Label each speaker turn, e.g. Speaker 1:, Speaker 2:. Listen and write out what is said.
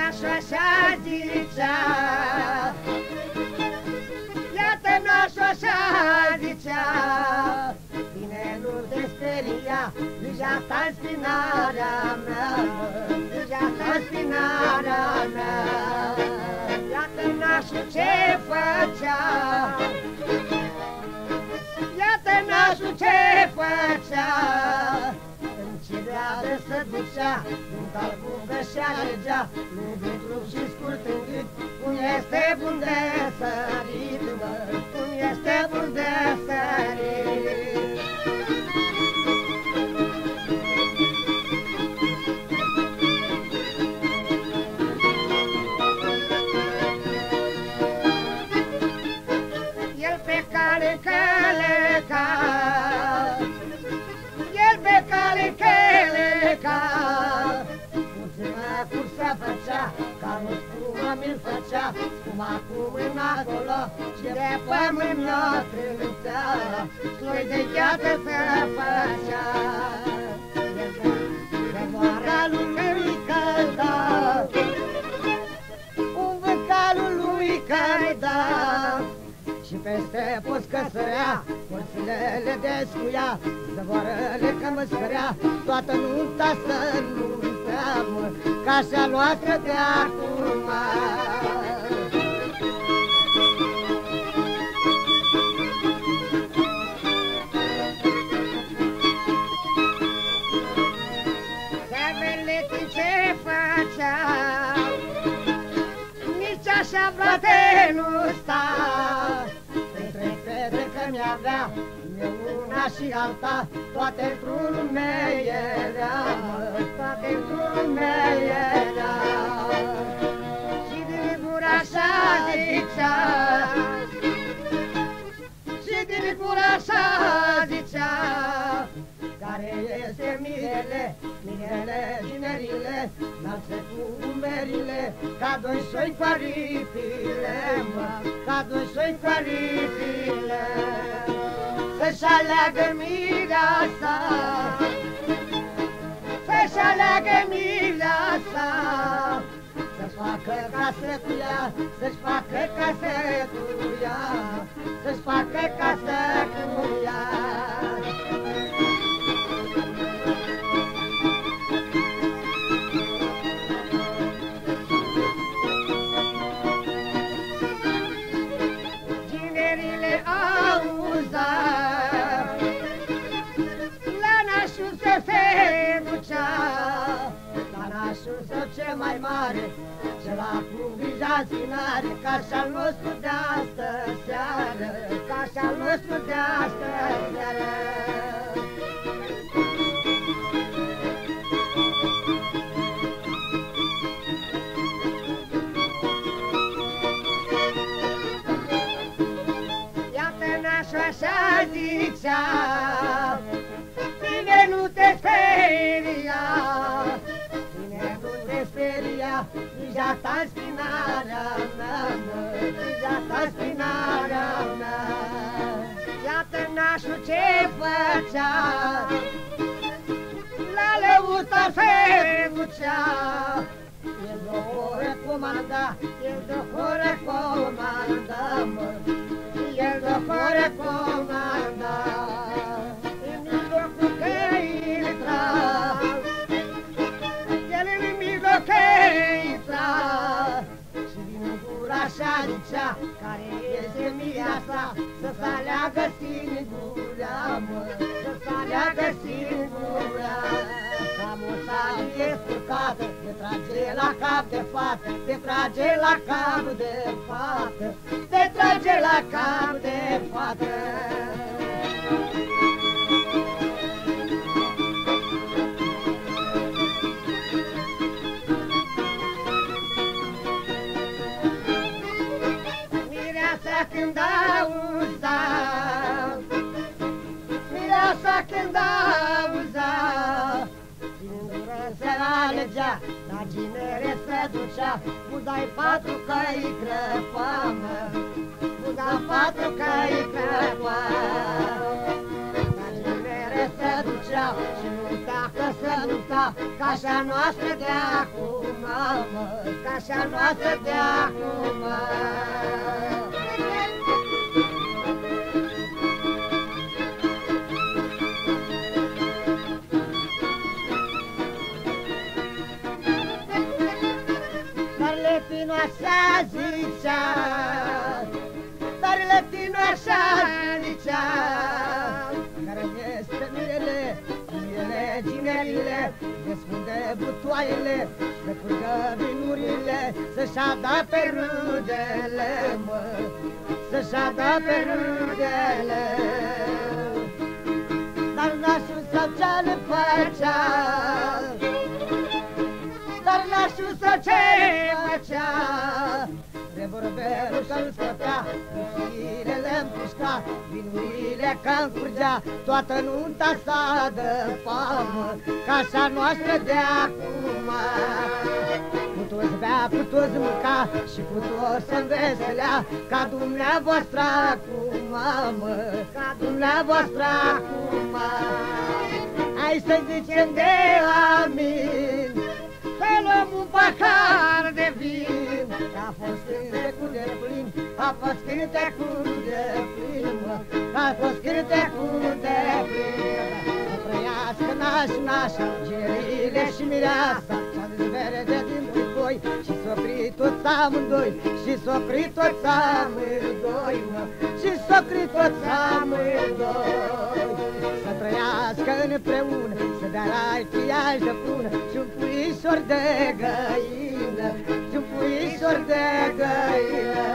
Speaker 1: nașul așa zicea, iată nașul așa zicea, bine nu te speria, deja ta-n spinarea mea, deja ta-n spinarea mea. Iată nașul ce făcea, iată nașul ce făcea, în cireadă se ducea, în calcugă și alegea, lungit rup și scurt în gât, cum este bun de sărit, mă, cum este bun de sărit. El pe cale căleca, el pe cale căleca, puțină cursă făcea, ca nu spuma mi-l făcea, cum acum în acolo și de pământ n-o trântea, sloi de gheață se făcea. De moara lui călda, un vânt calul lui călda, și peste poscă sărea, porțile le descuia, zăvoarele că mă scărea, toată nunta să nunteam, ca așa noastră de acum. Severele ce făcea, nici așa frate nu sta, între fete că mi-avea, eu una și alta, toate într-un meierea, toate într-un meierea. Și din gura așa zicea, și din gura așa zicea, care este mirele, mirele tinerile, înalțe cu umerile, ca doi soi cu aripile, mă, ca doi soi cu aripile. Să-și aleagă mireasa, să-și aleagă mireasa, să-și facă casă cu ea, să-și facă casă cu ea, să-și facă casă cu ea. Ginerile auza, la nașul său se ducea, la nașul său cel mai mare, cel cu grija ținare, ca și-al nostru de-astă seară, ca și-al nostru de-astă seară. Așa zicea, bine nu te speria, bine nu te speria, grija ta spinarea mea, mă, grija ta spinarea mea. Iată nașul ce făcea, la lăută se ducea, el de-o recomanda, el de-o recomanda, mă, el de-o recomanda, în mijlocul căii intra, el în mijlocul intra, și din gura așa zicea, care este mireasa, să-ți aleagă singura, mă, să-ți aleagă singura. Ca moțalie spurcată, te trage la cap de fată, te trage la cap de fată, te trage la cap de fată. Mireasa când auza, mireasa când auza, se alegea, la ginere se ducea, buzai patru căi crăpa, mă, buza patru căi crăpa. La ginere se ducea și nunta că se nunta, ca așa noastră de acum, mă, ca așa noastră de acum. Tinu așa zicea, dar Tinu așa zicea, care este mirele, mirele, ginerile, desfunde butoaiele, să curgă vinurile, să-și ada pe rudele, mă, să-și ada pe rudele. Dar nașul sau ce-le făcea, dar nașul sau ce făcea, revolverul că-l scotea, cușiile împușca, vinurile că-mi curgea, toată nunta sa de famă, ca așa noastră de acum. Cu toți bea, cu toți mânca și cu toți se înveselea, ca dumneavoastră acum, mă, ca dumneavoastră acum. Hai să zicem de amin, să luăm un pahar de vin, a fost cântecul de plin, a fost cântecul de plin, mă, a fost cântecul de plin. Să trăiască naș, ginerile și mireasa, și-a dezverde din voi, și s-opri toți amândoi, și s-opri toți amândoi, mă, și s-opri toți amândoi. Să trăiască împreună, să dea rai chiaș de prună, și-un puișor de găină, și-un puișor de găină.